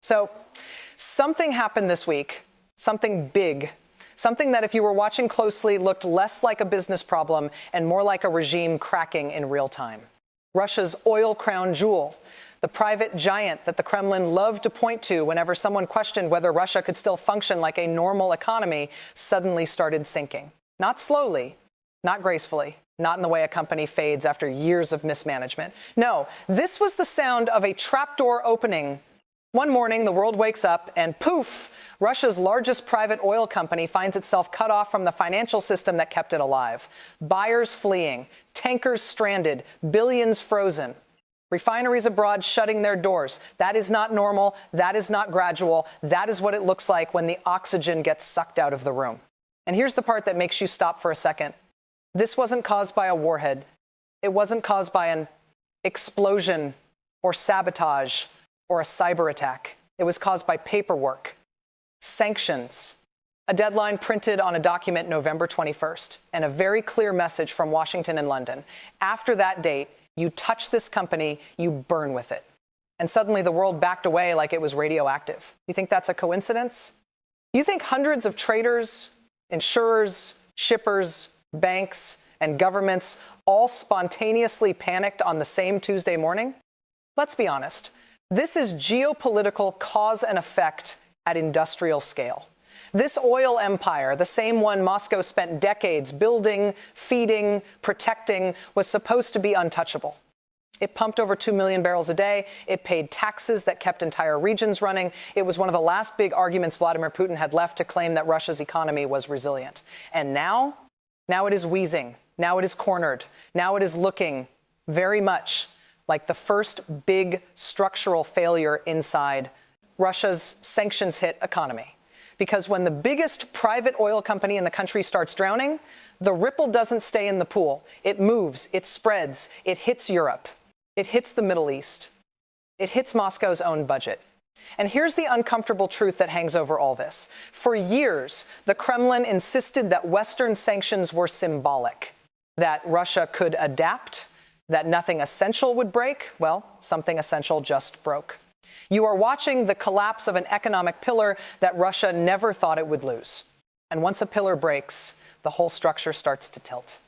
So something happened this week, something big, something that if you were watching closely looked less like a business problem and more like a regime cracking in real time. Russia's oil crown jewel, the private giant that the Kremlin loved to point to whenever someone questioned whether Russia could still function like a normal economy, suddenly started sinking. Not slowly, not gracefully, not in the way a company fades after years of mismanagement. No, this was the sound of a trapdoor opening. One morning, the world wakes up and poof, Russia's largest private oil company finds itself cut off from the financial system that kept it alive. Buyers fleeing, tankers stranded, billions frozen. Refineries abroad shutting their doors. That is not normal. That is not gradual. That is what it looks like when the oxygen gets sucked out of the room. And here's the part that makes you stop for a second. This wasn't caused by a warhead. It wasn't caused by an explosion or sabotage or a cyber attack. It was caused by paperwork, sanctions, a deadline printed on a document November 21st, and a very clear message from Washington and London. After that date, you touch this company, you burn with it. And suddenly the world backed away like it was radioactive. You think that's a coincidence? You think hundreds of traders, insurers, shippers, banks, and governments all spontaneously panicked on the same Tuesday morning? Let's be honest. This is geopolitical cause and effect at industrial scale. This oil empire, the same one Moscow spent decades building, feeding, protecting, was supposed to be untouchable. It pumped over 2 million barrels a day. It paid taxes that kept entire regions running. It was one of the last big arguments Vladimir Putin had left to claim that Russia's economy was resilient. And now it is wheezing. Now it is cornered. Now it is looking very much like the first big structural failure inside Russia's sanctions-hit economy. Because when the biggest private oil company in the country starts drowning, the ripple doesn't stay in the pool. It moves, it spreads, it hits Europe, it hits the Middle East, it hits Moscow's own budget. And here's the uncomfortable truth that hangs over all this. For years, the Kremlin insisted that Western sanctions were symbolic, that Russia could adapt, that nothing essential would break. Well, something essential just broke. You are watching the collapse of an economic pillar that Russia never thought it would lose. And once a pillar breaks, the whole structure starts to tilt.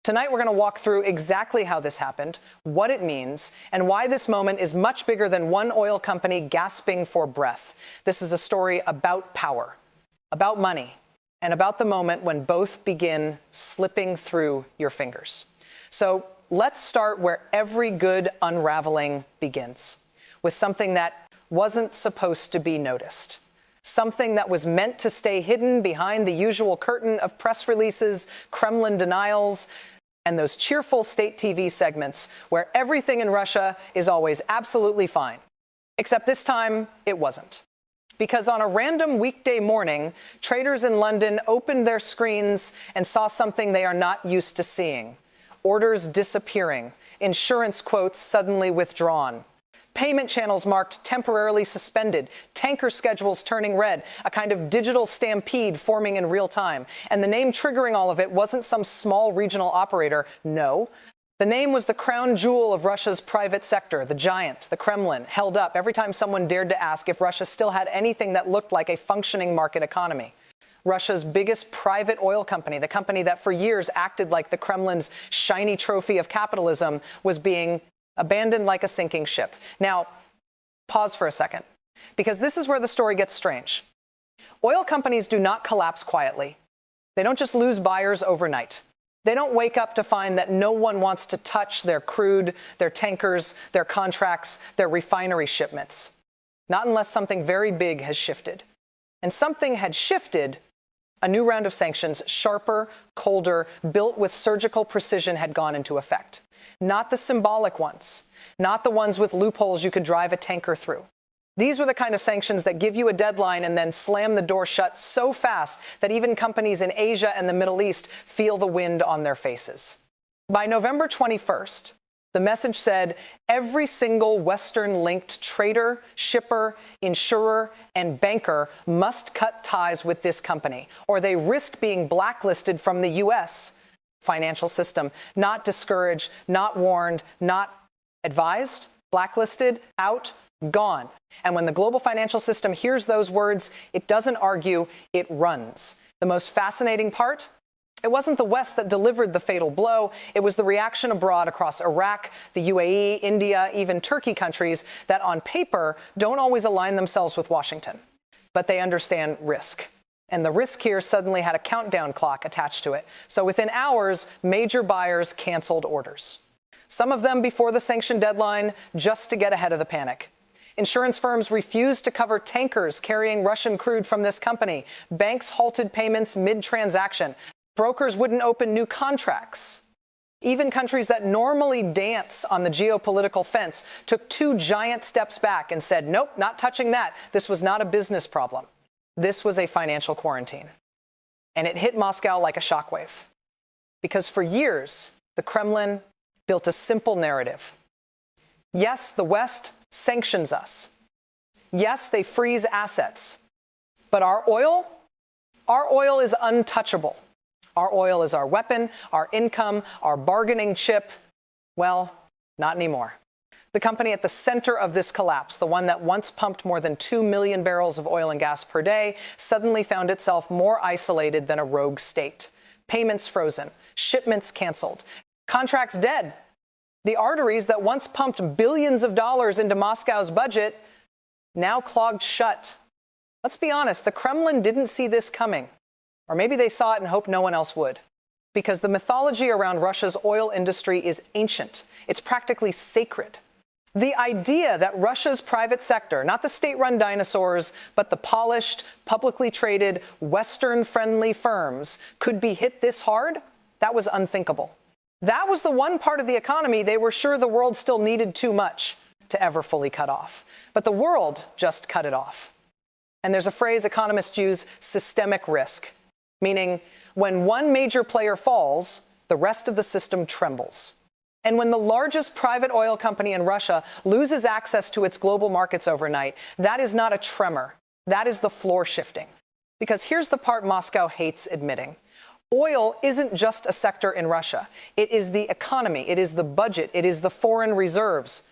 Tonight, we're going to walk through exactly how this happened, what it means, and why this moment is much bigger than one oil company gasping for breath. This is a story about power, about money, and about the moment when both begin slipping through your fingers. So let's start where every good unraveling begins, with something that wasn't supposed to be noticed. Something that was meant to stay hidden behind the usual curtain of press releases, Kremlin denials, and those cheerful state TV segments where everything in Russia is always absolutely fine. Except this time, it wasn't. Because on a random weekday morning, traders in London opened their screens and saw something they are not used to seeing. Orders disappearing, insurance quotes suddenly withdrawn, payment channels marked temporarily suspended, tanker schedules turning red, a kind of digital stampede forming in real time. And the name triggering all of it wasn't some small regional operator. No. The name was the crown jewel of Russia's private sector, the giant, the Kremlin, held up every time someone dared to ask if Russia still had anything that looked like a functioning market economy. Russia's biggest private oil company, the company that for years acted like the Kremlin's shiny trophy of capitalism, was being abandoned like a sinking ship. Now, pause for a second, because this is where the story gets strange. Oil companies do not collapse quietly. They don't just lose buyers overnight. They don't wake up to find that no one wants to touch their crude, their tankers, their contracts, their refinery shipments. Not unless something very big has shifted. And something had shifted. A new round of sanctions, sharper, colder, built with surgical precision, had gone into effect. Not the symbolic ones, not the ones with loopholes you could drive a tanker through. These were the kind of sanctions that give you a deadline and then slam the door shut so fast that even companies in Asia and the Middle East feel the wind on their faces. By November 21st, the message said every single Western-linked trader, shipper, insurer, and banker must cut ties with this company, or they risk being blacklisted from the U.S. financial system. Not discouraged, not warned, not advised, blacklisted, out, Gone. And when the global financial system hears those words, it doesn't argue, it runs. The most fascinating part? It wasn't the West that delivered the fatal blow. It was the reaction abroad across Iraq, the UAE, India, even Turkey countries that on paper don't always align themselves with Washington. But they understand risk. And the risk here suddenly had a countdown clock attached to it. So within hours, major buyers canceled orders. Some of them before the sanction deadline, just to get ahead of the panic. Insurance firms refused to cover tankers carrying Russian crude from this company. Banks halted payments mid-transaction. Brokers wouldn't open new contracts. Even countries that normally dance on the geopolitical fence took 2 giant steps back and said, nope, not touching that. This was not a business problem. This was a financial quarantine. And it hit Moscow like a shockwave. Because for years, the Kremlin built a simple narrative. Yes, the West sanctions us. Yes, they freeze assets. But our oil is untouchable. Our oil is our weapon, our income, our bargaining chip. Well, not anymore. The company at the center of this collapse, the one that once pumped more than 2 million barrels of oil and gas per day, suddenly found itself more isolated than a rogue state. Payments frozen, shipments canceled, contracts dead. The arteries that once pumped billions of dollars into Moscow's budget now clogged shut. Let's be honest, the Kremlin didn't see this coming. Or maybe they saw it and hoped no one else would. Because the mythology around Russia's oil industry is ancient. It's practically sacred. The idea that Russia's private sector, not the state-run dinosaurs, but the polished, publicly traded, Western-friendly firms, could be hit this hard, that was unthinkable. That was the one part of the economy they were sure the world still needed too much to ever fully cut off. But the world just cut it off. And there's a phrase economists use, systemic risk. Meaning, when one major player falls, the rest of the system trembles. And when the largest private oil company in Russia loses access to its global markets overnight, that is not a tremor. That is the floor shifting. Because here's the part Moscow hates admitting. Oil isn't just a sector in Russia. It is the economy. It is the budget. It is the foreign reserves.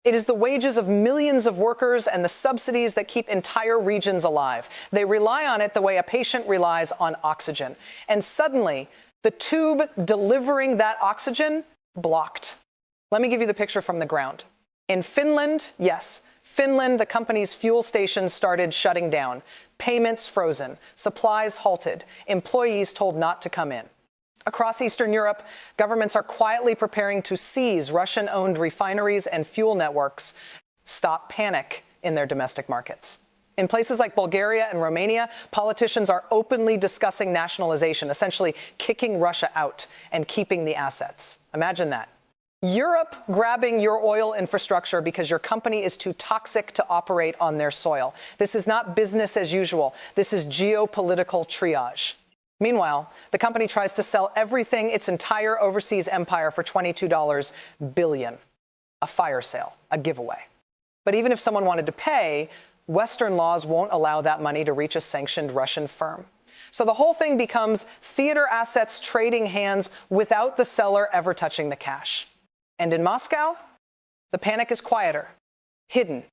It is the wages of millions of workers and the subsidies that keep entire regions alive. They rely on it the way a patient relies on oxygen. And suddenly, the tube delivering that oxygen blocked. Let me give you the picture from the ground. In Finland, yes, Finland, the company's fuel stations started shutting down. Payments frozen. Supplies halted. Employees told not to come in. Across Eastern Europe, governments are quietly preparing to seize Russian-owned refineries and fuel networks, stop panic in their domestic markets. In places like Bulgaria and Romania, politicians are openly discussing nationalization, essentially kicking Russia out and keeping the assets. Imagine that. Europe grabbing your oil infrastructure because your company is too toxic to operate on their soil. This is not business as usual. This is geopolitical triage. Meanwhile, the company tries to sell everything, its entire overseas empire, for $22 billion. A fire sale, a giveaway. But even if someone wanted to pay, Western laws won't allow that money to reach a sanctioned Russian firm. So the whole thing becomes theater assets trading hands without the seller ever touching the cash. And in Moscow, the panic is quieter, hidden,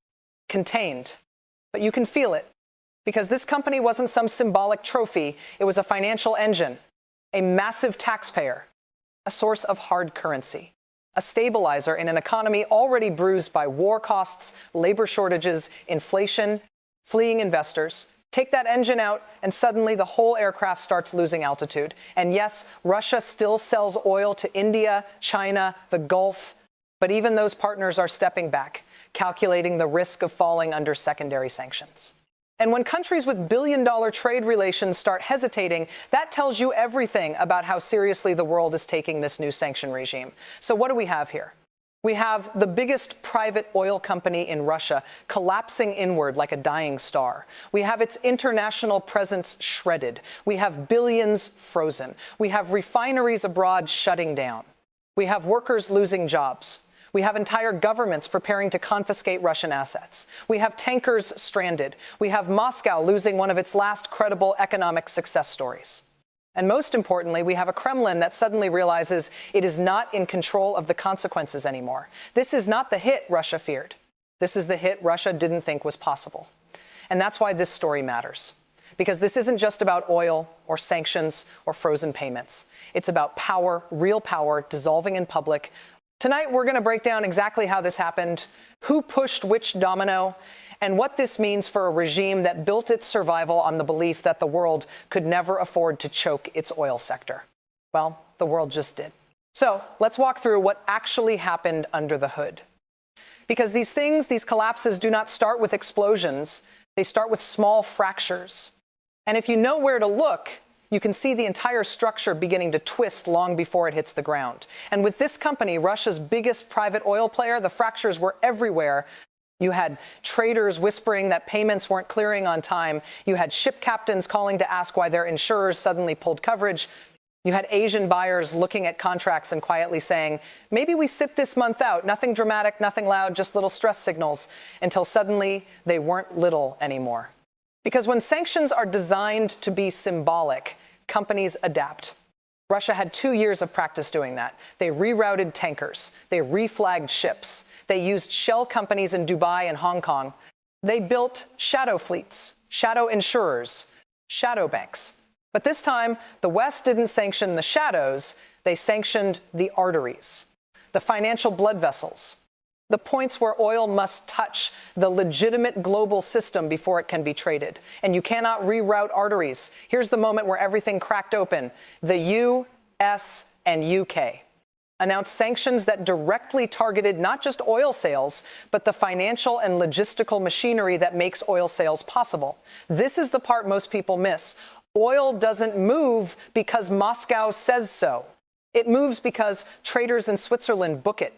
contained. But you can feel it. Because this company wasn't some symbolic trophy, it was a financial engine, a massive taxpayer, a source of hard currency, a stabilizer in an economy already bruised by war costs, labor shortages, inflation, fleeing investors. Take that engine out, and suddenly the whole aircraft starts losing altitude. And yes, Russia still sells oil to India, China, the Gulf, but even those partners are stepping back, calculating the risk of falling under secondary sanctions. And when countries with billion-dollar trade relations start hesitating, that tells you everything about how seriously the world is taking this new sanction regime. So what do we have here? We have the biggest private oil company in Russia collapsing inward like a dying star. We have its international presence shredded. We have billions frozen. We have refineries abroad shutting down. We have workers losing jobs. We have entire governments preparing to confiscate Russian assets. We have tankers stranded. We have Moscow losing one of its last credible economic success stories. And most importantly, we have a Kremlin that suddenly realizes it is not in control of the consequences anymore. This is not the hit Russia feared. This is the hit Russia didn't think was possible. And that's why this story matters. Because this isn't just about oil or sanctions or frozen payments. It's about power, real power, dissolving in public. Tonight, we're going to break down exactly how this happened, who pushed which domino, and what this means for a regime that built its survival on the belief that the world could never afford to choke its oil sector. Well, the world just did. So let's walk through what actually happened under the hood. Because these collapses do not start with explosions. They start with small fractures. And if you know where to look, you can see the entire structure beginning to twist long before it hits the ground. And with this company, Russia's biggest private oil player, the fractures were everywhere. You had traders whispering that payments weren't clearing on time. You had ship captains calling to ask why their insurers suddenly pulled coverage. You had Asian buyers looking at contracts and quietly saying, maybe we sit this month out, nothing dramatic, nothing loud, just little stress signals, until suddenly they weren't little anymore. Because when sanctions are designed to be symbolic, companies adapt. Russia had 2 years of practice doing that. They rerouted tankers. They reflagged ships. They used shell companies in Dubai and Hong Kong. They built shadow fleets, shadow insurers, shadow banks. But this time, the West didn't sanction the shadows. They sanctioned the arteries, the financial blood vessels, the points where oil must touch the legitimate global system before it can be traded. And you cannot reroute arteries. Here's the moment where everything cracked open. The U.S. and U.K. announced sanctions that directly targeted not just oil sales, but the financial and logistical machinery that makes oil sales possible. This is the part most people miss. Oil doesn't move because Moscow says so. It moves because traders in Switzerland book it.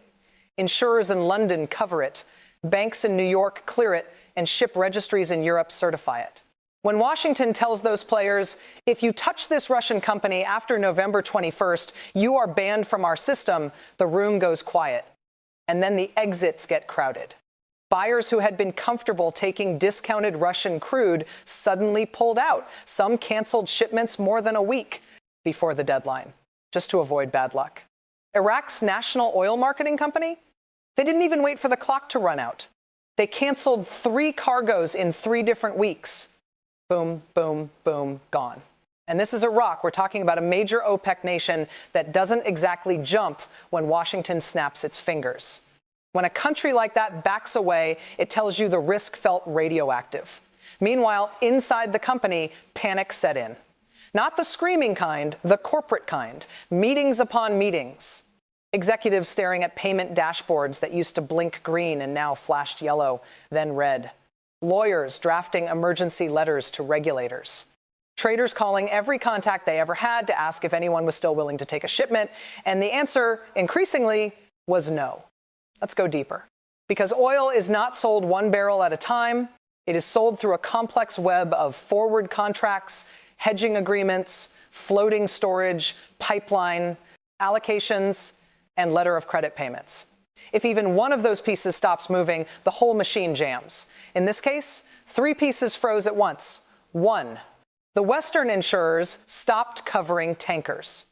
Insurers in London cover it, banks in New York clear it, and ship registries in Europe certify it. When Washington tells those players, if you touch this Russian company after November 21st, you are banned from our system, the room goes quiet. And then the exits get crowded. Buyers who had been comfortable taking discounted Russian crude suddenly pulled out. Some canceled shipments more than a week before the deadline, just to avoid bad luck. Iraq's national oil marketing company, they didn't even wait for the clock to run out. They canceled 3 cargoes in 3 different weeks. Boom, boom, boom, gone. And this is Iraq. We're talking about a major OPEC nation that doesn't exactly jump when Washington snaps its fingers. When a country like that backs away, it tells you the risk felt radioactive. Meanwhile, inside the company, panic set in. Not the screaming kind, the corporate kind. Meetings upon meetings. Executives staring at payment dashboards that used to blink green and now flashed yellow, then red. Lawyers drafting emergency letters to regulators. Traders calling every contact they ever had to ask if anyone was still willing to take a shipment. And the answer, increasingly, was no. Let's go deeper. Because oil is not sold 1 barrel at a time. It is sold through a complex web of forward contracts, hedging agreements, floating storage, pipeline, allocations, and letter of credit payments. If even one of those pieces stops moving, the whole machine jams. In this case, 3 pieces froze at once. 1, the Western insurers stopped covering tankers.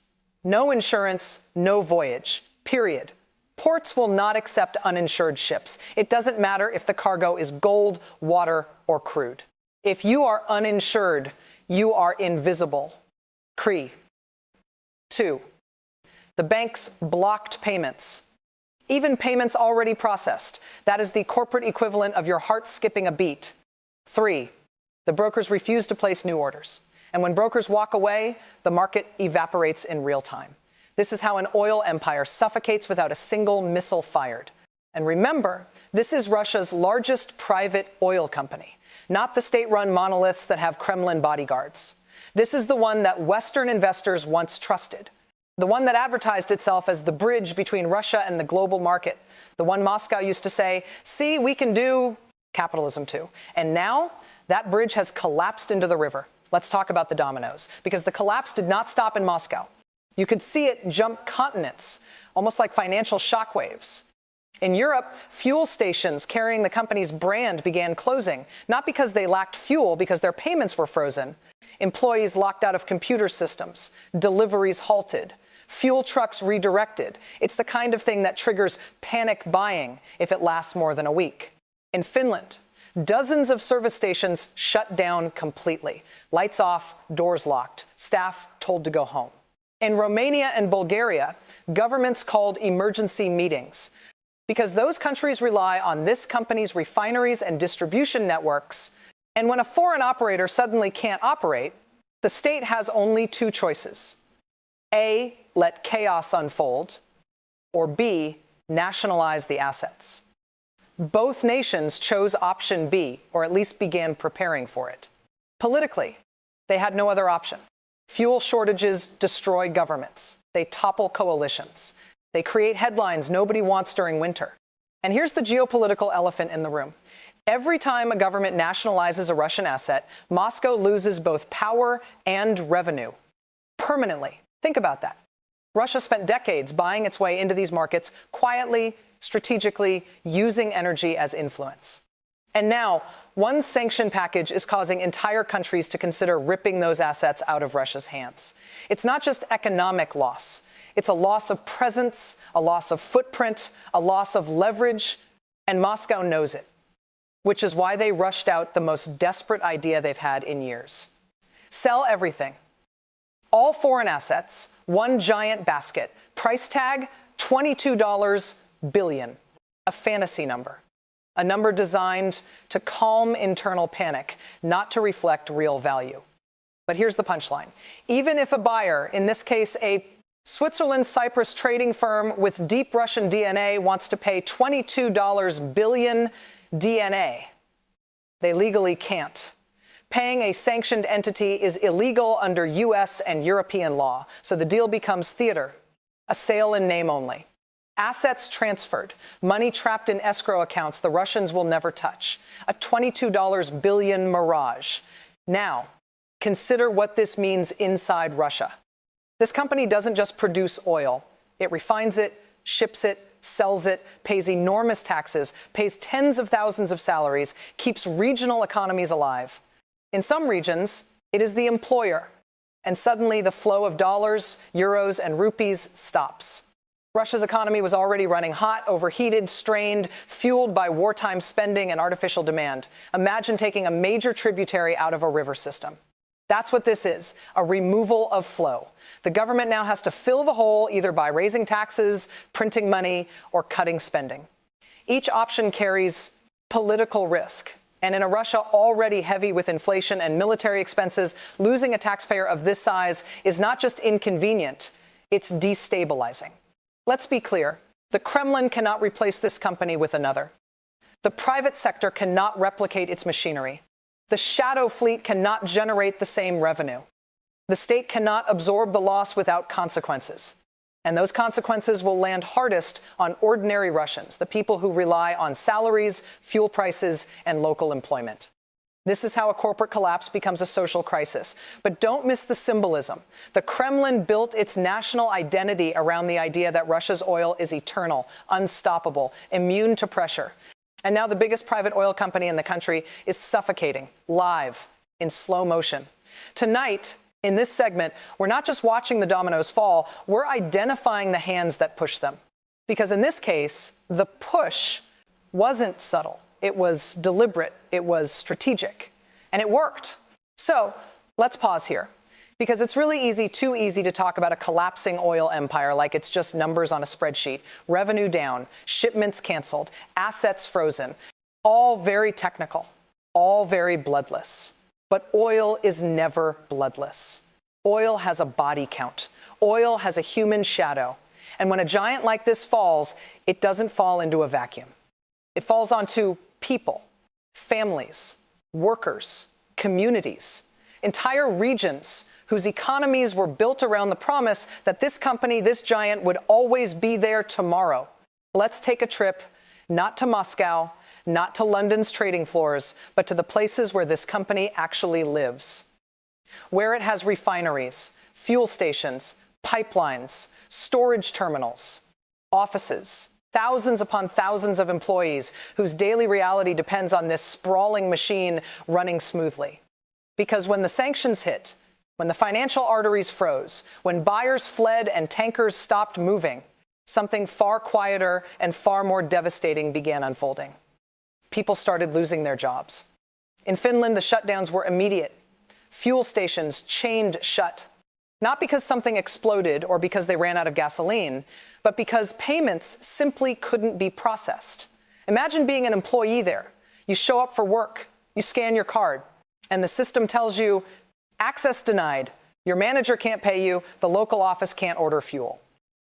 No insurance, no voyage, period. Ports will not accept uninsured ships. It doesn't matter if the cargo is gold, water, or crude. If you are uninsured, you are invisible. CRE. 2, the banks blocked payments, even payments already processed. That is the corporate equivalent of your heart skipping a beat. 3, the brokers refuse to place new orders. And when brokers walk away, the market evaporates in real time. This is how an oil empire suffocates without a single missile fired. And remember, this is Russia's largest private oil company, not the state-run monoliths that have Kremlin bodyguards. This is the one that Western investors once trusted. The one that advertised itself as the bridge between Russia and the global market. The one Moscow used to say, see, we can do capitalism too. And now that bridge has collapsed into the river. Let's talk about the dominoes, because the collapse did not stop in Moscow. You could see it jump continents, almost like financial shockwaves. In Europe, fuel stations carrying the company's brand began closing, not because they lacked fuel, because their payments were frozen. Employees locked out of computer systems, deliveries halted, fuel trucks redirected. It's the kind of thing that triggers panic buying if it lasts more than a week. In Finland, dozens of service stations shut down completely. Lights off, doors locked, staff told to go home. In Romania and Bulgaria, governments called emergency meetings because those countries rely on this company's refineries and distribution networks. And when a foreign operator suddenly can't operate, the state has only two choices. A, let chaos unfold, or B, nationalize the assets. Both nations chose option B, or at least began preparing for it. Politically, they had no other option. Fuel shortages destroy governments. They topple coalitions. They create headlines nobody wants during winter. And here's the geopolitical elephant in the room. Every time a government nationalizes a Russian asset, Moscow loses both power and revenue. Permanently. Think about that. Russia spent decades buying its way into these markets quietly, strategically, using energy as influence. And now, one sanction package is causing entire countries to consider ripping those assets out of Russia's hands. It's not just economic loss. It's a loss of presence, a loss of footprint, a loss of leverage, and Moscow knows it, which is why they rushed out the most desperate idea they've had in years. Sell everything. All foreign assets, one giant basket. Price tag, $22 billion. A fantasy number. A number designed to calm internal panic, not to reflect real value. But here's the punchline. Even if a buyer, in this case a Switzerland-Cyprus trading firm with deep Russian DNA, wants to pay $22 billion DNA, they legally can't. Paying a sanctioned entity is illegal under U.S. and European law, so the deal becomes theater, a sale in name only. Assets transferred, money trapped in escrow accounts the Russians will never touch. A $22 billion mirage. Now, consider what this means inside Russia. This company doesn't just produce oil. It refines it, ships it, sells it, pays enormous taxes, pays tens of thousands of salaries, keeps regional economies alive. In some regions, it is the employer. And suddenly the flow of dollars, euros, and rupees stops. Russia's economy was already running hot, overheated, strained, fueled by wartime spending and artificial demand. Imagine taking a major tributary out of a river system. That's what this is, a removal of flow. The government now has to fill the hole either by raising taxes, printing money, or cutting spending. Each option carries political risk. And in a Russia already heavy with inflation and military expenses, losing a taxpayer of this size is not just inconvenient, it's destabilizing. Let's be clear. The Kremlin cannot replace this company with another. The private sector cannot replicate its machinery. The shadow fleet cannot generate the same revenue. The state cannot absorb the loss without consequences. And those consequences will land hardest on ordinary Russians, the people who rely on salaries, fuel prices, and local employment. This is how a corporate collapse becomes a social crisis. But don't miss the symbolism. The Kremlin built its national identity around the idea that Russia's oil is eternal, unstoppable, immune to pressure. And now the biggest private oil company in the country is suffocating, live, in slow motion. Tonight, in this segment, we're not just watching the dominoes fall, we're identifying the hands that push them. Because in this case, the push wasn't subtle. It was deliberate. It was strategic. And it worked. So let's pause here. Because it's really easy, too easy to talk about a collapsing oil empire like it's just numbers on a spreadsheet. Revenue down, shipments canceled, assets frozen. All very technical, all very bloodless. But oil is never bloodless. Oil has a body count. Oil has a human shadow. And when a giant like this falls, it doesn't fall into a vacuum. It falls onto people, families, workers, communities, entire regions whose economies were built around the promise that this company, this giant, would always be there tomorrow. Let's take a trip, not to Moscow, not to London's trading floors, but to the places where this company actually lives, where it has refineries, fuel stations, pipelines, storage terminals, offices, thousands upon thousands of employees whose daily reality depends on this sprawling machine running smoothly. Because when the sanctions hit, when the financial arteries froze, when buyers fled and tankers stopped moving, something far quieter and far more devastating began unfolding. people started losing their jobs. In Finland, the shutdowns were immediate. Fuel stations chained shut, not because something exploded or because they ran out of gasoline, but because payments simply couldn't be processed. Imagine being an employee there. You show up for work, you scan your card, and the system tells you, access denied. Your manager can't pay you, the local office can't order fuel.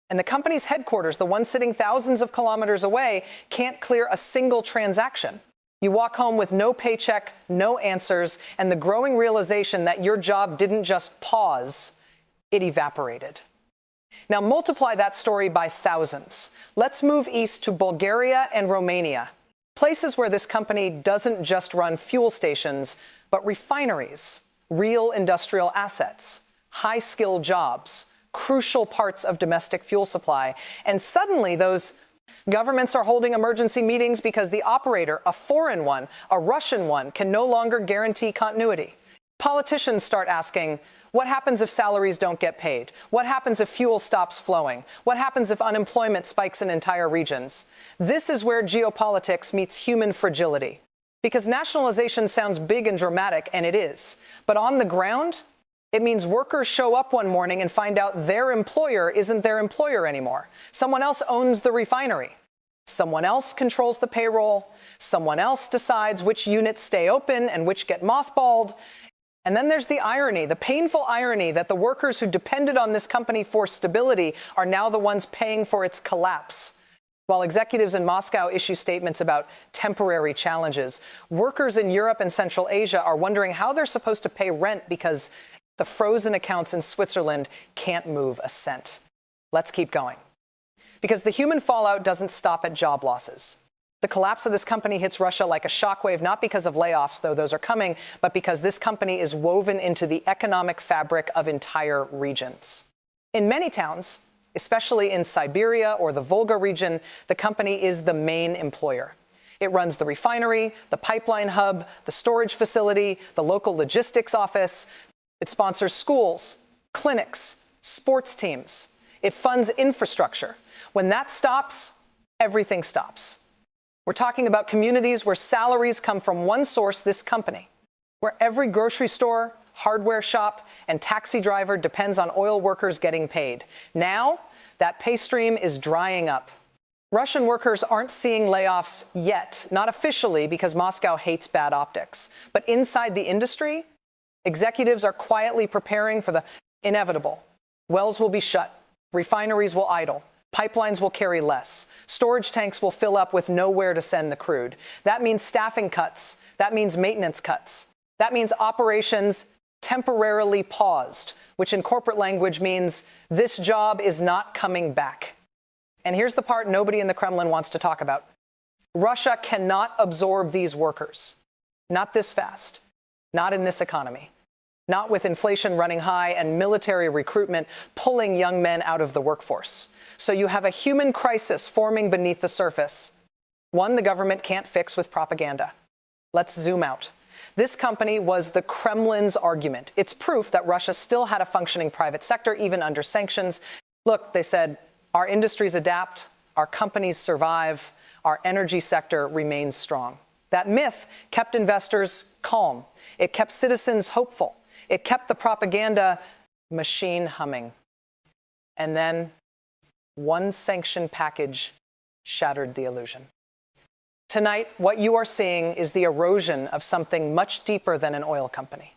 And the company's headquarters, the one sitting thousands of kilometers away, can't clear a single transaction. You walk home with no paycheck, no answers, and the growing realization that your job didn't just pause, it evaporated. Now multiply that story by thousands. Let's move east to Bulgaria and Romania, places where this company doesn't just run fuel stations, but refineries, real industrial assets, high-skilled jobs, crucial parts of domestic fuel supply. And suddenly those governments are holding emergency meetings because the operator, a foreign one, a Russian one, can no longer guarantee continuity. Politicians start asking, what happens if salaries don't get paid? What happens if fuel stops flowing? What happens if unemployment spikes in entire regions? This is where geopolitics meets human fragility. Because nationalization sounds big and dramatic, and it is. But on the ground, it means workers show up one morning and find out their employer isn't their employer anymore. Someone else owns the refinery. Someone else controls the payroll. Someone else decides which units stay open and which get mothballed. And then there's the irony, the painful irony that the workers who depended on this company for stability are now the ones paying for its collapse. While executives in Moscow issue statements about temporary challenges, workers in Europe and Central Asia are wondering how they're supposed to pay rent because the frozen accounts in Switzerland can't move a cent. Let's keep going. Because the human fallout doesn't stop at job losses. The collapse of this company hits Russia like a shockwave, not because of layoffs, though those are coming, but because this company is woven into the economic fabric of entire regions. In many towns, especially in Siberia or the Volga region, the company is the main employer. It runs the refinery, the pipeline hub, the storage facility, the local logistics office. It sponsors schools, clinics, sports teams. It funds infrastructure. When that stops, everything stops. We're talking about communities where salaries come from one source, this company, where every grocery store, hardware shop, and taxi driver depends on oil workers getting paid. Now, that pay stream is drying up. Russian workers aren't seeing layoffs yet, not officially because Moscow hates bad optics. But inside the industry, executives are quietly preparing for the inevitable. Wells will be shut. Refineries will idle. Pipelines will carry less. Storage tanks will fill up with nowhere to send the crude. That means staffing cuts. That means maintenance cuts. That means operations temporarily paused, which in corporate language means this job is not coming back. And here's the part nobody in the Kremlin wants to talk about. Russia cannot absorb these workers. Not this fast. Not in this economy. Not with inflation running high and military recruitment pulling young men out of the workforce. So you have a human crisis forming beneath the surface. One the government can't fix with propaganda. Let's zoom out. This company was the Kremlin's argument. It's proof that Russia still had a functioning private sector, even under sanctions. Look, they said, our industries adapt, our companies survive, our energy sector remains strong. That myth kept investors calm. It kept citizens hopeful. It kept the propaganda machine humming. And then one sanction package shattered the illusion. Tonight, what you are seeing is the erosion of something much deeper than an oil company.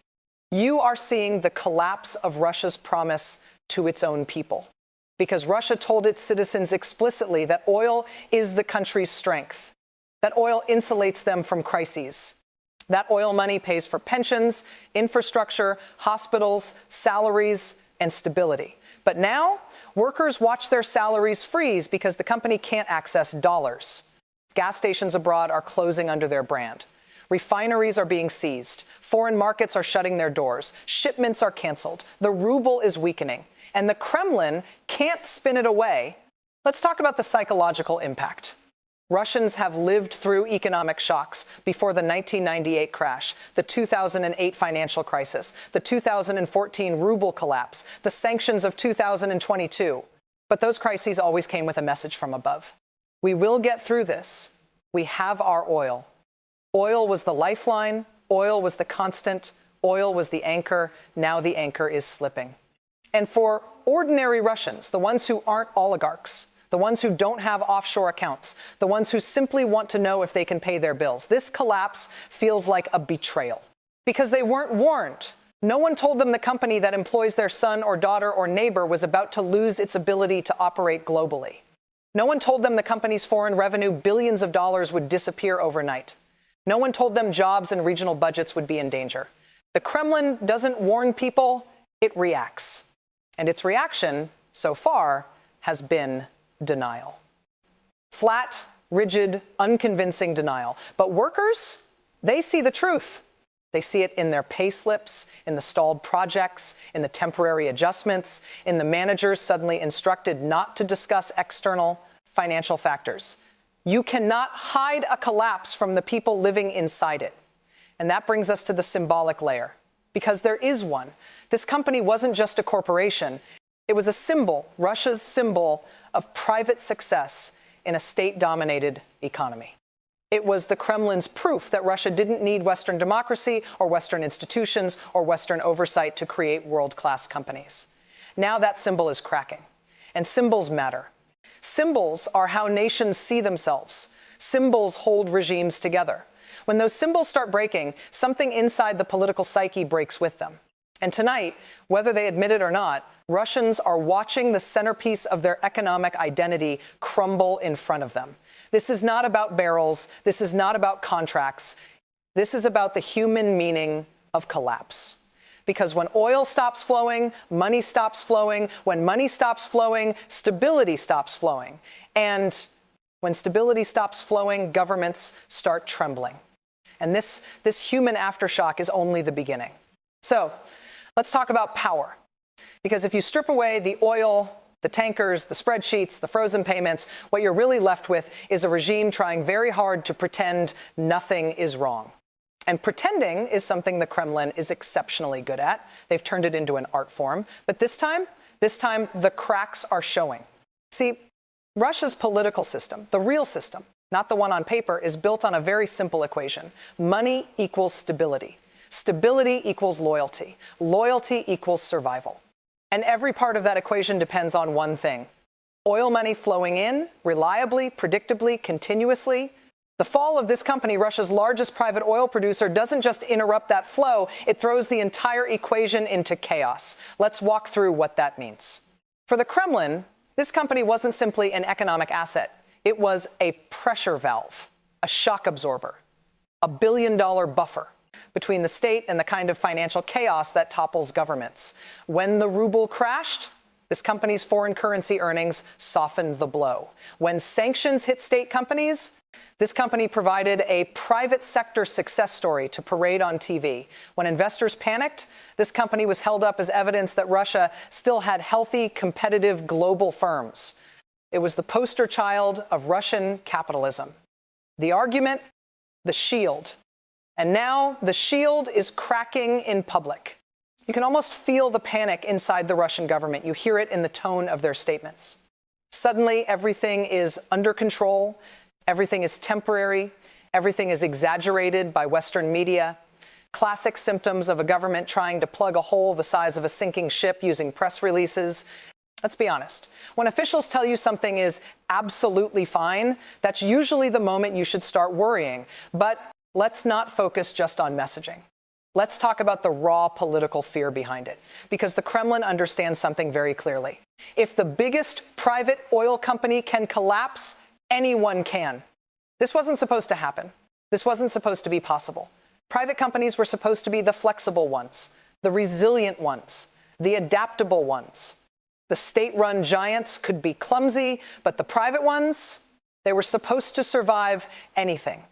You are seeing the collapse of Russia's promise to its own people, because Russia told its citizens explicitly that oil is the country's strength, that oil insulates them from crises. That oil money pays for pensions, infrastructure, hospitals, salaries, and stability. But now, workers watch their salaries freeze because the company can't access dollars. Gas stations abroad are closing under their brand. Refineries are being seized. Foreign markets are shutting their doors. Shipments are canceled. The ruble is weakening. And the Kremlin can't spin it away. Let's talk about the psychological impact. Russians have lived through economic shocks before the 1998 crash, the 2008 financial crisis, the 2014 ruble collapse, the sanctions of 2022. But those crises always came with a message from above. We will get through this. We have our oil. Oil was the lifeline. Oil was the constant. Oil was the anchor. Now the anchor is slipping. And for ordinary Russians, the ones who aren't oligarchs, the ones who don't have offshore accounts, the ones who simply want to know if they can pay their bills, this collapse feels like a betrayal. Because they weren't warned. No one told them the company that employs their son or daughter or neighbor was about to lose its ability to operate globally. No one told them the company's foreign revenue, billions of dollars, would disappear overnight. No one told them jobs and regional budgets would be in danger. The Kremlin doesn't warn people, it reacts. And its reaction, so far, has been denial. Flat, rigid, unconvincing denial. But workers, they see the truth. They see it in their pay slips, in the stalled projects, in the temporary adjustments, in the managers suddenly instructed not to discuss external financial factors. You cannot hide a collapse from the people living inside it. And that brings us to the symbolic layer, because there is one. This company wasn't just a corporation. It was a symbol, Russia's symbol of private success in a state-dominated economy. It was the Kremlin's proof that Russia didn't need Western democracy or Western institutions or Western oversight to create world-class companies. Now that symbol is cracking, and symbols matter. Symbols are how nations see themselves. Symbols hold regimes together. When those symbols start breaking, something inside the political psyche breaks with them. And tonight, whether they admit it or not, Russians are watching the centerpiece of their economic identity crumble in front of them. This is not about barrels. This is not about contracts. This is about the human meaning of collapse. Because when oil stops flowing, money stops flowing. When money stops flowing, stability stops flowing. And when stability stops flowing, governments start trembling. And this human aftershock is only the beginning. So let's talk about power. Because if you strip away the oil, the tankers, the spreadsheets, the frozen payments, what you're really left with is a regime trying very hard to pretend nothing is wrong. And pretending is something the Kremlin is exceptionally good at. They've turned it into an art form. But this time the cracks are showing. See, Russia's political system, the real system, not the one on paper, is built on a very simple equation. Money equals stability. Stability equals loyalty. Loyalty equals survival. And every part of that equation depends on one thing: oil money flowing in reliably, predictably, continuously. The fall of this company, Russia's largest private oil producer, doesn't just interrupt that flow, it throws the entire equation into chaos. Let's walk through what that means. For the Kremlin, this company wasn't simply an economic asset. It was a pressure valve, a shock absorber, a billion-dollar buffer between the state and the kind of financial chaos that topples governments. When the ruble crashed, this company's foreign currency earnings softened the blow. When sanctions hit state companies, this company provided a private sector success story to parade on TV. When investors panicked, this company was held up as evidence that Russia still had healthy, competitive global firms. It was the poster child of Russian capitalism. The argument, the shield. And now the shield is cracking in public. You can almost feel the panic inside the Russian government. You hear it in the tone of their statements. Suddenly, everything is under control. Everything is temporary. Everything is exaggerated by Western media. Classic symptoms of a government trying to plug a hole the size of a sinking ship using press releases. Let's be honest. When officials tell you something is absolutely fine, that's usually the moment you should start worrying. But let's not focus just on messaging. Let's talk about the raw political fear behind it, because the Kremlin understands something very clearly. If the biggest private oil company can collapse, anyone can. This wasn't supposed to happen. This wasn't supposed to be possible. Private companies were supposed to be the flexible ones, the resilient ones, the adaptable ones. The state-run giants could be clumsy, but the private ones, they were supposed to survive anything.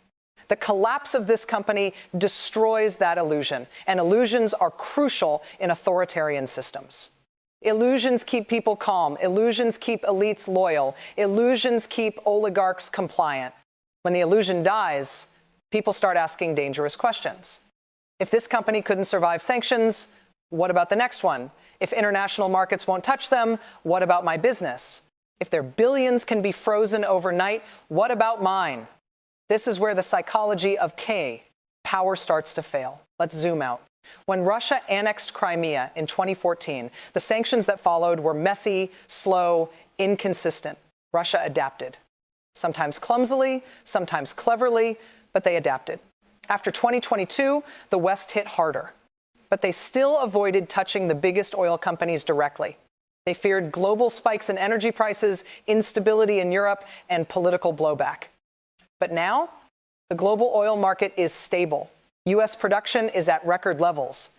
The collapse of this company destroys that illusion, and illusions are crucial in authoritarian systems. Illusions keep people calm. Illusions keep elites loyal. Illusions keep oligarchs compliant. When the illusion dies, people start asking dangerous questions. If this company couldn't survive sanctions, what about the next one? If international markets won't touch them, what about my business? If their billions can be frozen overnight, what about mine? This is where the psychology of K, power, starts to fail. Let's zoom out. When Russia annexed Crimea in 2014, the sanctions that followed were messy, slow, inconsistent. Russia adapted. Sometimes clumsily, sometimes cleverly, but they adapted. After 2022, the West hit harder, but they still avoided touching the biggest oil companies directly. They feared global spikes in energy prices, instability in Europe, and political blowback. But now, the global oil market is stable. U.S. production is at record levels.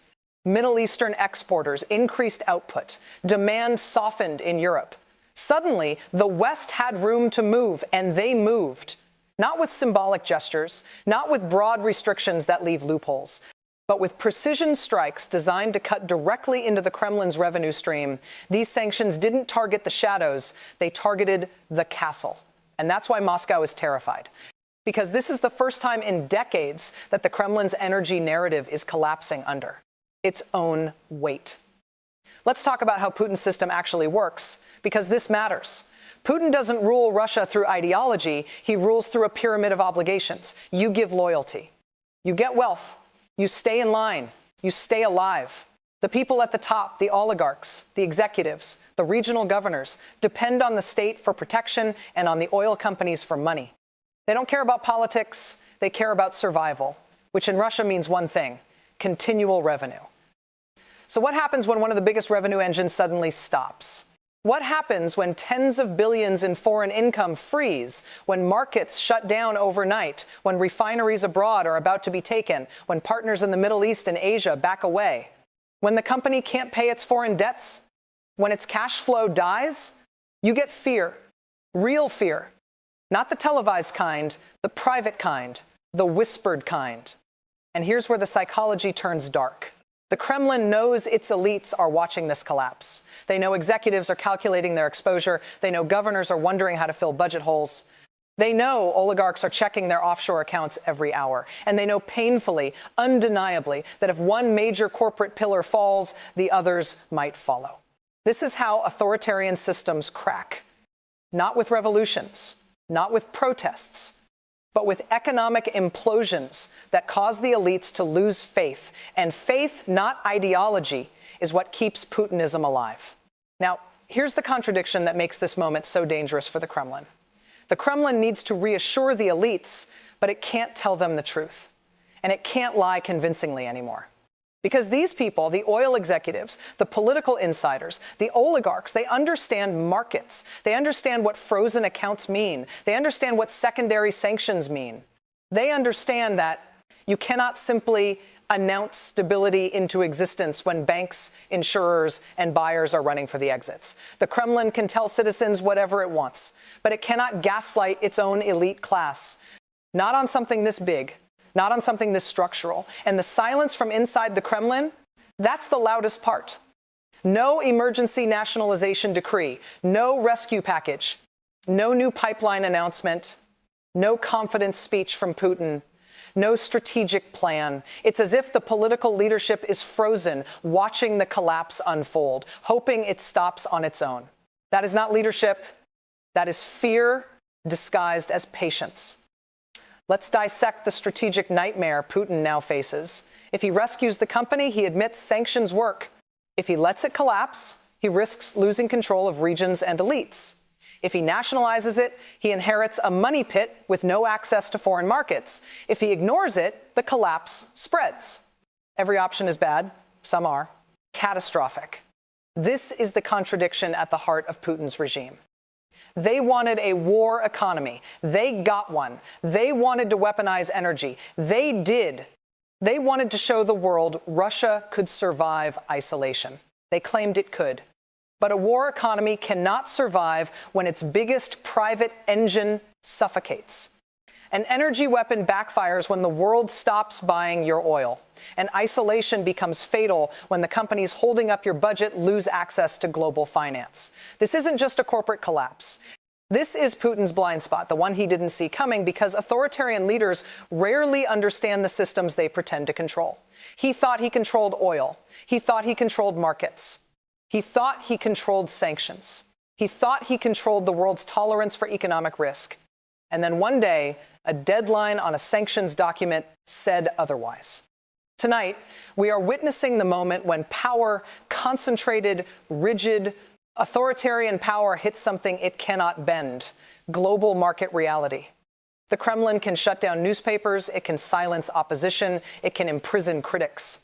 Middle Eastern exporters increased output. Demand softened in Europe. Suddenly, the West had room to move, and they moved. Not with symbolic gestures, not with broad restrictions that leave loopholes, but with precision strikes designed to cut directly into the Kremlin's revenue stream. These sanctions didn't target the shadows, they targeted the castle. And that's why Moscow is terrified. Because this is the first time in decades that the Kremlin's energy narrative is collapsing under its own weight. Let's talk about how Putin's system actually works, because this matters. Putin doesn't rule Russia through ideology. He rules through a pyramid of obligations. You give loyalty. You get wealth. You stay in line. You stay alive. The people at the top, the oligarchs, the executives, the regional governors, depend on the state for protection and on the oil companies for money. They don't care about politics. They care about survival, which in Russia means one thing: continual revenue. So what happens when one of the biggest revenue engines suddenly stops? What happens when tens of billions in foreign income freeze, when markets shut down overnight, when refineries abroad are about to be taken, when partners in the Middle East and Asia back away, when the company can't pay its foreign debts, when its cash flow dies? You get fear, real fear, not the televised kind, the private kind, the whispered kind. And here's where the psychology turns dark. The Kremlin knows its elites are watching this collapse. They know executives are calculating their exposure. They know governors are wondering how to fill budget holes. They know oligarchs are checking their offshore accounts every hour. And they know painfully, undeniably, that if one major corporate pillar falls, the others might follow. This is how authoritarian systems crack. Not with revolutions, not with protests, but with economic implosions that cause the elites to lose faith. And faith, not ideology, is what keeps Putinism alive. Now, here's the contradiction that makes this moment so dangerous for the Kremlin. The Kremlin needs to reassure the elites, but it can't tell them the truth. And it can't lie convincingly anymore. Because these people, the oil executives, the political insiders, the oligarchs, they understand markets. They understand what frozen accounts mean. They understand what secondary sanctions mean. They understand that you cannot simply announce stability into existence when banks, insurers, and buyers are running for the exits. The Kremlin can tell citizens whatever it wants, but it cannot gaslight its own elite class. Not on something this big. Not on something this structural. And the silence from inside the Kremlin, that's the loudest part. No emergency nationalization decree, no rescue package, no new pipeline announcement, no confidence speech from Putin, no strategic plan. It's as if the political leadership is frozen, watching the collapse unfold, hoping it stops on its own. That is not leadership. That is fear disguised as patience. Let's dissect the strategic nightmare Putin now faces. If he rescues the company, he admits sanctions work. If he lets it collapse, he risks losing control of regions and elites. If he nationalizes it, he inherits a money pit with no access to foreign markets. If he ignores it, the collapse spreads. Every option is bad. Some are. Catastrophic. This is the contradiction at the heart of Putin's regime. They wanted a war economy. They got one. They wanted to weaponize energy. They did. They wanted to show the world Russia could survive isolation. They claimed it could. But a war economy cannot survive when its biggest private engine suffocates. An energy weapon backfires when the world stops buying your oil. And isolation becomes fatal when the companies holding up your budget lose access to global finance. This isn't just a corporate collapse. This is Putin's blind spot, the one he didn't see coming, because authoritarian leaders rarely understand the systems they pretend to control. He thought he controlled oil. He thought he controlled markets. He thought he controlled sanctions. He thought he controlled the world's tolerance for economic risk. And then one day, a deadline on a sanctions document said otherwise. Tonight, we are witnessing the moment when power, concentrated, rigid, authoritarian power hits something it cannot bend: global market reality. The Kremlin can shut down newspapers, it can silence opposition, it can imprison critics.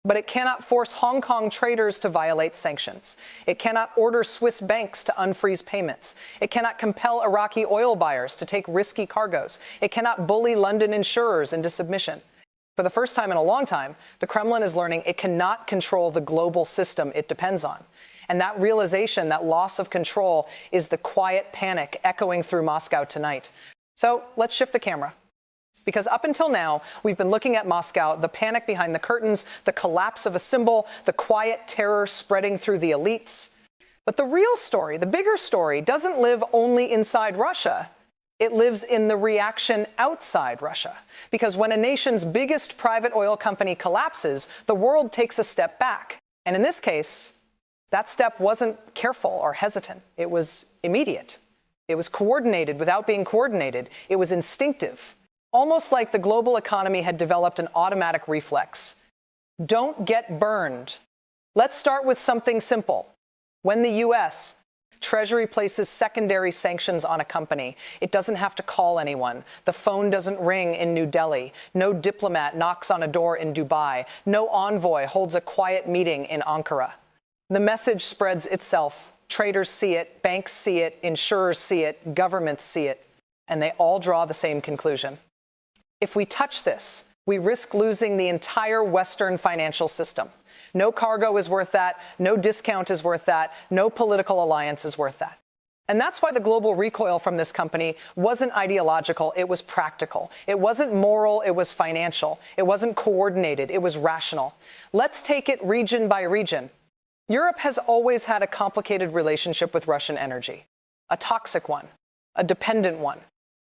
But it cannot force Hong Kong traders to violate sanctions. It cannot order Swiss banks to unfreeze payments. It cannot compel Iraqi oil buyers to take risky cargoes. It cannot bully London insurers into submission. For the first time in a long time, the Kremlin is learning it cannot control the global system it depends on. And that realization, that loss of control, is the quiet panic echoing through Moscow tonight. So let's shift the camera. Because up until now, we've been looking at Moscow, the panic behind the curtains, the collapse of a symbol, the quiet terror spreading through the elites. But the real story, the bigger story, doesn't live only inside Russia. It lives in the reaction outside Russia. Because when a nation's biggest private oil company collapses, the world takes a step back. And in this case, that step wasn't careful or hesitant. It was immediate. It was coordinated without being coordinated. It was instinctive. Almost like the global economy had developed an automatic reflex. Don't get burned. Let's start with something simple. When the U.S. Treasury places secondary sanctions on a company, it doesn't have to call anyone. The phone doesn't ring in New Delhi. No diplomat knocks on a door in Dubai. No envoy holds a quiet meeting in Ankara. The message spreads itself. Traders see it, banks see it, insurers see it, governments see it, and they all draw the same conclusion. If we touch this, we risk losing the entire Western financial system. No cargo is worth that. No discount is worth that. No political alliance is worth that. And that's why the global recoil from this company wasn't ideological. It was practical. It wasn't moral. It was financial. It wasn't coordinated. It was rational. Let's take it region by region. Europe has always had a complicated relationship with Russian energy, a toxic one, a dependent one,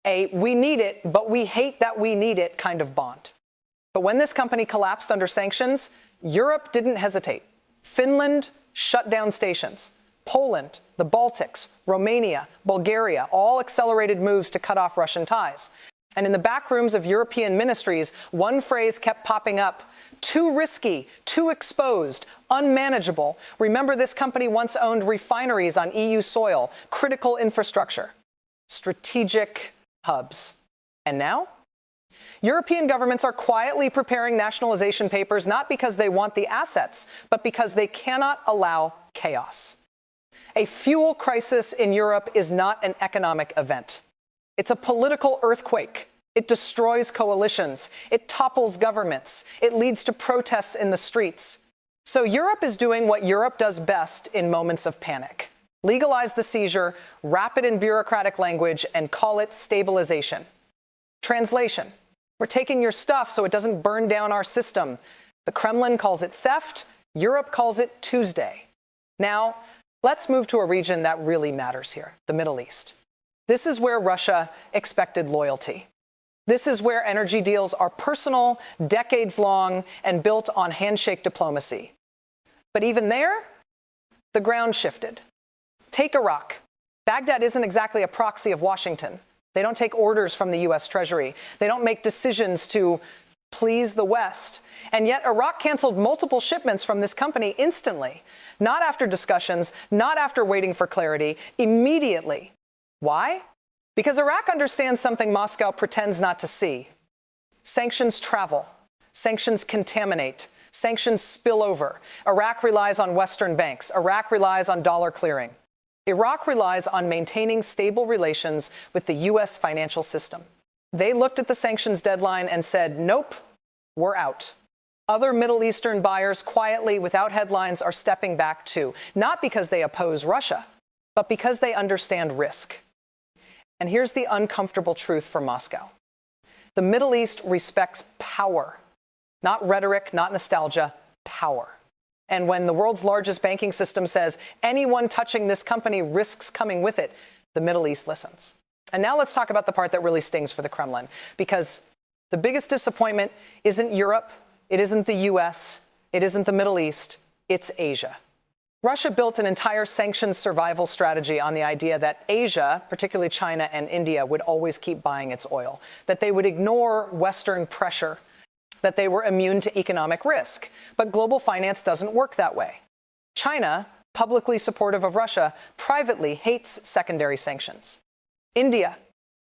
a we need it, but we hate that we need it kind of bond. But when this company collapsed under sanctions, Europe didn't hesitate. Finland shut down stations. Poland, the Baltics, Romania, Bulgaria all accelerated moves to cut off Russian ties. And in the back rooms of European ministries, one phrase kept popping up: too risky, too exposed, unmanageable. Remember, this company once owned refineries on EU soil, critical infrastructure, strategic hubs. And now? European governments are quietly preparing nationalization papers, not because they want the assets, but because they cannot allow chaos. A fuel crisis in Europe is not an economic event. It's a political earthquake. It destroys coalitions. It topples governments. It leads to protests in the streets. So Europe is doing what Europe does best in moments of panic: legalize the seizure, wrap it in bureaucratic language, and call it stabilization. Translation: we're taking your stuff so it doesn't burn down our system. The Kremlin calls it theft. Europe calls it Tuesday. Now, let's move to a region that really matters here: the Middle East. This is where Russia expected loyalty. This is where energy deals are personal, decades long, and built on handshake diplomacy. But even there, the ground shifted. Take Iraq. Baghdad isn't exactly a proxy of Washington. They don't take orders from the U.S. Treasury. They don't make decisions to please the West. And yet Iraq canceled multiple shipments from this company instantly, not after discussions, not after waiting for clarity, immediately. Why? Because Iraq understands something Moscow pretends not to see. Sanctions travel. Sanctions contaminate. Sanctions spill over. Iraq relies on Western banks. Iraq relies on dollar clearing. Iraq relies on maintaining stable relations with the U.S. financial system. They looked at the sanctions deadline and said, nope, we're out. Other Middle Eastern buyers quietly, without headlines, are stepping back too, not because they oppose Russia, but because they understand risk. And here's the uncomfortable truth for Moscow. The Middle East respects power, not rhetoric, not nostalgia, power. And when the world's largest banking system says anyone touching this company risks coming with it, the Middle East listens. And now let's talk about the part that really stings for the Kremlin, because the biggest disappointment isn't Europe, it isn't the US, it isn't the Middle East, it's Asia. Russia built an entire sanctions survival strategy on the idea that Asia, particularly China and India, would always keep buying its oil, that they would ignore Western pressure, that they were immune to economic risk. But global finance doesn't work that way. China, publicly supportive of Russia, privately hates secondary sanctions. India,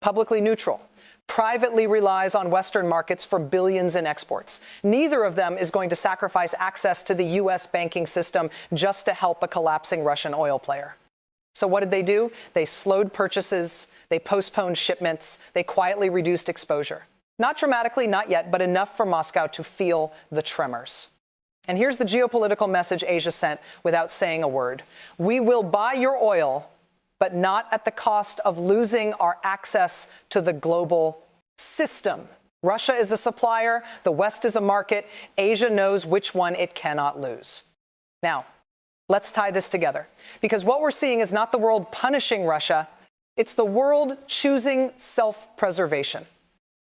publicly neutral, privately relies on Western markets for billions in exports. Neither of them is going to sacrifice access to the U.S. banking system just to help a collapsing Russian oil player. So what did they do? They slowed purchases, they postponed shipments, they quietly reduced exposure. Not dramatically, not yet, but enough for Moscow to feel the tremors. And here's the geopolitical message Asia sent without saying a word. We will buy your oil, but not at the cost of losing our access to the global system. Russia is a supplier, the West is a market, Asia knows which one it cannot lose. Now, let's tie this together, because what we're seeing is not the world punishing Russia, it's the world choosing self-preservation.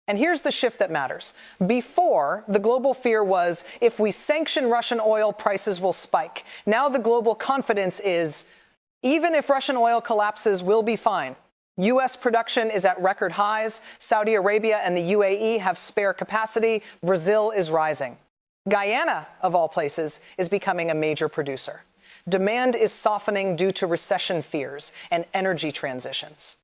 And here's the shift that matters. Before, the global fear was, if we sanction Russian oil, prices will spike. Now the global confidence is, even if Russian oil collapses, we'll be fine. U.S. production is at record highs. Saudi Arabia and the UAE have spare capacity. Brazil is rising. Guyana, of all places, is becoming a major producer. Demand is softening due to recession fears and energy transitions.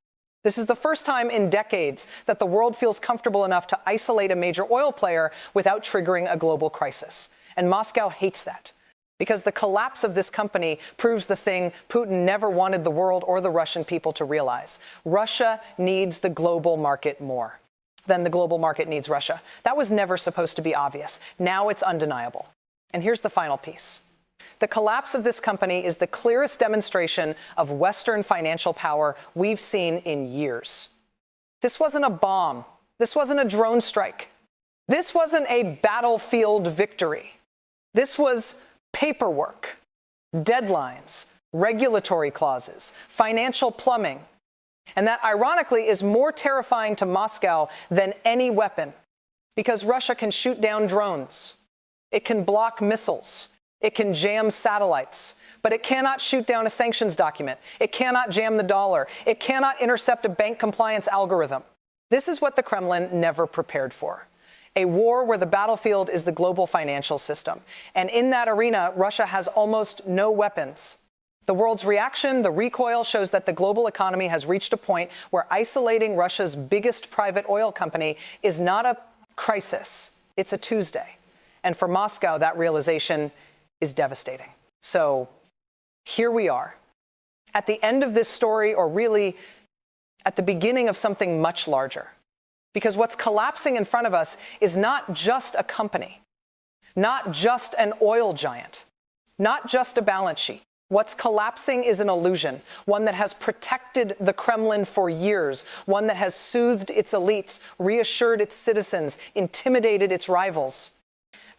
This is the first time in decades that the world feels comfortable enough to isolate a major oil player without triggering a global crisis. And Moscow hates that, because the collapse of this company proves the thing Putin never wanted the world or the Russian people to realize. Russia needs the global market more than the global market needs Russia. That was never supposed to be obvious. Now it's undeniable. And here's the final piece. The collapse of this company is the clearest demonstration of Western financial power we've seen in years. This wasn't a bomb. This wasn't a drone strike. This wasn't a battlefield victory. This was paperwork, deadlines, regulatory clauses, financial plumbing. And that, ironically, is more terrifying to Moscow than any weapon, because Russia can shoot down drones. It can block missiles. It can jam satellites, but it cannot shoot down a sanctions document. It cannot jam the dollar. It cannot intercept a bank compliance algorithm. This is what the Kremlin never prepared for. A war where the battlefield is the global financial system. And in that arena, Russia has almost no weapons. The world's reaction, the recoil, shows that the global economy has reached a point where isolating Russia's biggest private oil company is not a crisis. It's a Tuesday. And for Moscow, that realization is devastating. So here we are, at the end of this story, or really at the beginning of something much larger. Because what's collapsing in front of us is not just a company, not just an oil giant, not just a balance sheet. What's collapsing is an illusion, one that has protected the Kremlin for years, one that has soothed its elites, reassured its citizens, intimidated its rivals.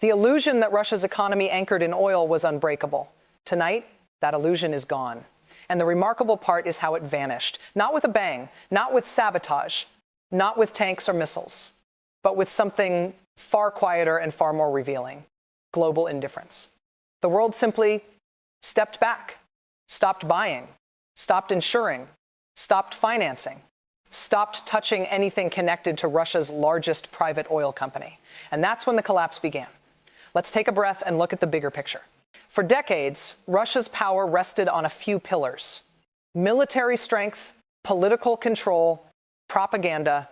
The illusion that Russia's economy anchored in oil was unbreakable. Tonight, that illusion is gone. And the remarkable part is how it vanished. Not with a bang, not with sabotage, not with tanks or missiles, but with something far quieter and far more revealing: global indifference. The world simply stepped back, stopped buying, stopped insuring, stopped financing, stopped touching anything connected to Russia's largest private oil company. And that's when the collapse began. Let's take a breath and look at the bigger picture. For decades, Russia's power rested on a few pillars: military strength, political control, propaganda,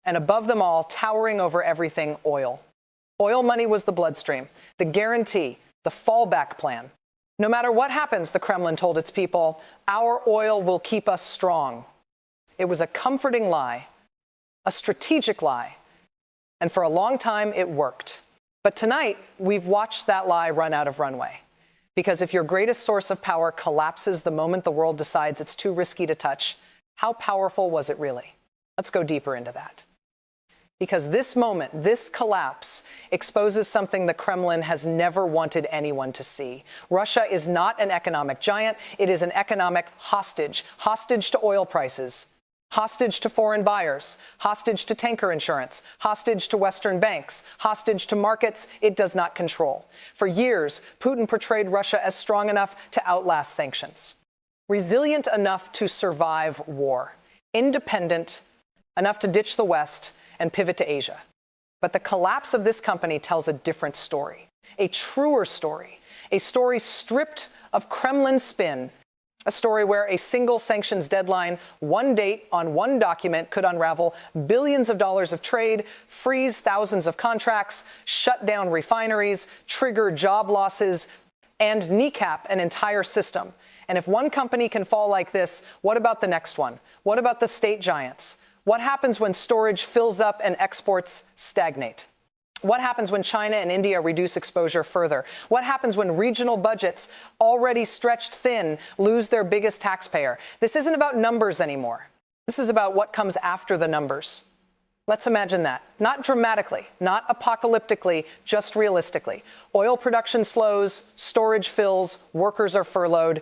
and above them all, towering over everything, oil. Oil money was the bloodstream, the guarantee, the fallback plan. No matter what happens, the Kremlin told its people, our oil will keep us strong. It was a comforting lie, a strategic lie, and for a long time it worked. But tonight, we've watched that lie run out of runway. Because if your greatest source of power collapses the moment the world decides it's too risky to touch, how powerful was it really? Let's go deeper into that. Because this moment, this collapse, exposes something the Kremlin has never wanted anyone to see. Russia is not an economic giant. It is an economic hostage, hostage to oil prices, Hostage to foreign buyers, hostage to tanker insurance, hostage to Western banks, hostage to markets it does not control. For years, Putin portrayed Russia as strong enough to outlast sanctions, resilient enough to survive war, independent enough to ditch the West and pivot to Asia. But the collapse of this company tells a different story, a truer story, a story stripped of Kremlin spin, a story where a single sanctions deadline, one date on one document could unravel billions of dollars of trade, freeze thousands of contracts, shut down refineries, trigger job losses, and kneecap an entire system. And if one company can fall like this, what about the next one? What about the state giants? What happens when storage fills up and exports stagnate? What happens when China and India reduce exposure further? What happens when regional budgets, already stretched thin, lose their biggest taxpayer? This isn't about numbers anymore. This is about what comes after the numbers. Let's imagine that. Not dramatically, not apocalyptically, just realistically. Oil production slows, storage fills, workers are furloughed,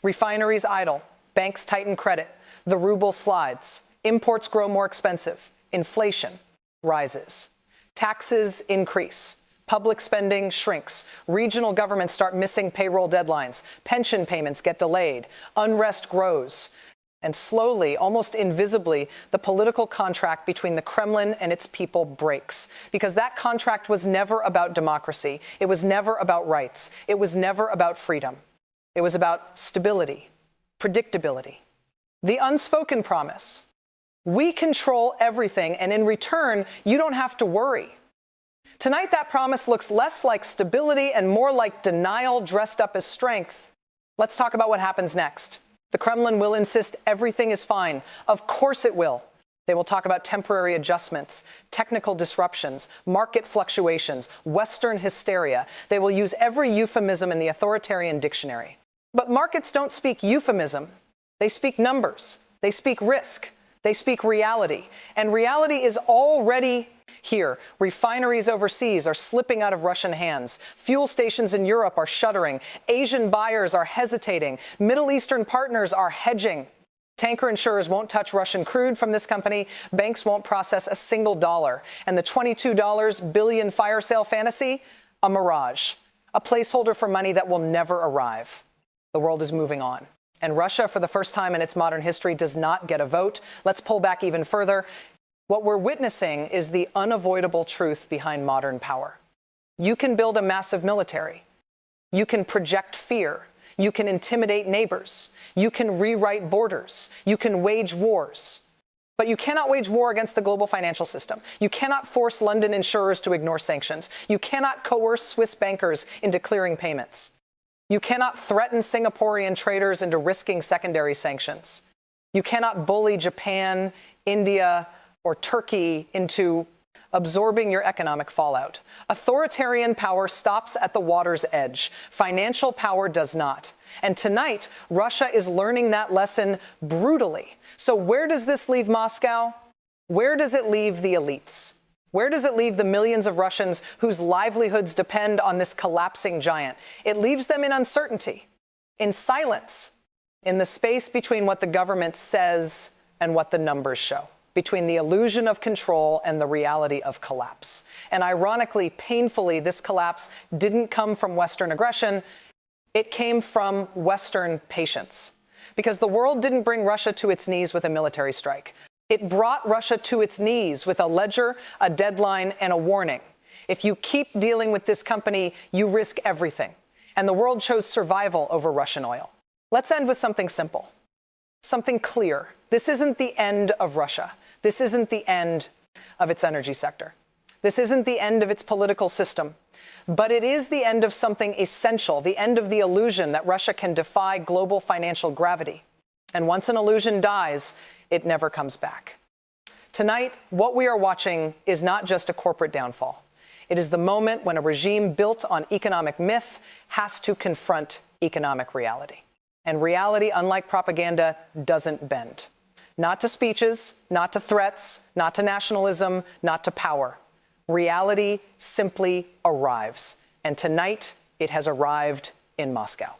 refineries idle, banks tighten credit, the ruble slides, imports grow more expensive, inflation rises. Taxes increase. Public spending shrinks. Regional governments start missing payroll deadlines. Pension payments get delayed. Unrest grows. And slowly, almost invisibly, the political contract between the Kremlin and its people breaks. Because that contract was never about democracy. It was never about rights. It was never about freedom. It was about stability, predictability. The unspoken promise. We control everything, and in return, you don't have to worry. Tonight, that promise looks less like stability and more like denial dressed up as strength. Let's talk about what happens next. The Kremlin will insist everything is fine. Of course it will. They will talk about temporary adjustments, technical disruptions, market fluctuations, Western hysteria. They will use every euphemism in the authoritarian dictionary. But markets don't speak euphemism. They speak numbers. They speak risk. They speak reality. And reality is already here. Refineries overseas are slipping out of Russian hands. Fuel stations in Europe are shuttering. Asian buyers are hesitating. Middle Eastern partners are hedging. Tanker insurers won't touch Russian crude from this company. Banks won't process a single dollar. And the $22 billion fire sale fantasy? A mirage. A placeholder for money that will never arrive. The world is moving on. And Russia, for the first time in its modern history, does not get a vote. Let's pull back even further. What we're witnessing is the unavoidable truth behind modern power. You can build a massive military. You can project fear. You can intimidate neighbors. You can rewrite borders. You can wage wars. But you cannot wage war against the global financial system. You cannot force London insurers to ignore sanctions. You cannot coerce Swiss bankers into clearing payments. You cannot threaten Singaporean traders into risking secondary sanctions. You cannot bully Japan, India, or Turkey into absorbing your economic fallout. Authoritarian power stops at the water's edge. Financial power does not. And tonight, Russia is learning that lesson brutally. So where does this leave Moscow? Where does it leave the elites? Where does it leave the millions of Russians whose livelihoods depend on this collapsing giant? It leaves them in uncertainty, in silence, in the space between what the government says and what the numbers show, between the illusion of control and the reality of collapse. And ironically, painfully, this collapse didn't come from Western aggression. It came from Western patience. Because the world didn't bring Russia to its knees with a military strike. It brought Russia to its knees with a ledger, a deadline, and a warning. If you keep dealing with this company, you risk everything. And the world chose survival over Russian oil. Let's end with something simple, something clear. This isn't the end of Russia. This isn't the end of its energy sector. This isn't the end of its political system. But it is the end of something essential, the end of the illusion that Russia can defy global financial gravity. And once an illusion dies, it never comes back. Tonight, what we are watching is not just a corporate downfall. It is the moment when a regime built on economic myth has to confront economic reality. And reality, unlike propaganda, doesn't bend. Not to speeches, not to threats, not to nationalism, not to power. Reality simply arrives. And tonight, it has arrived in Moscow.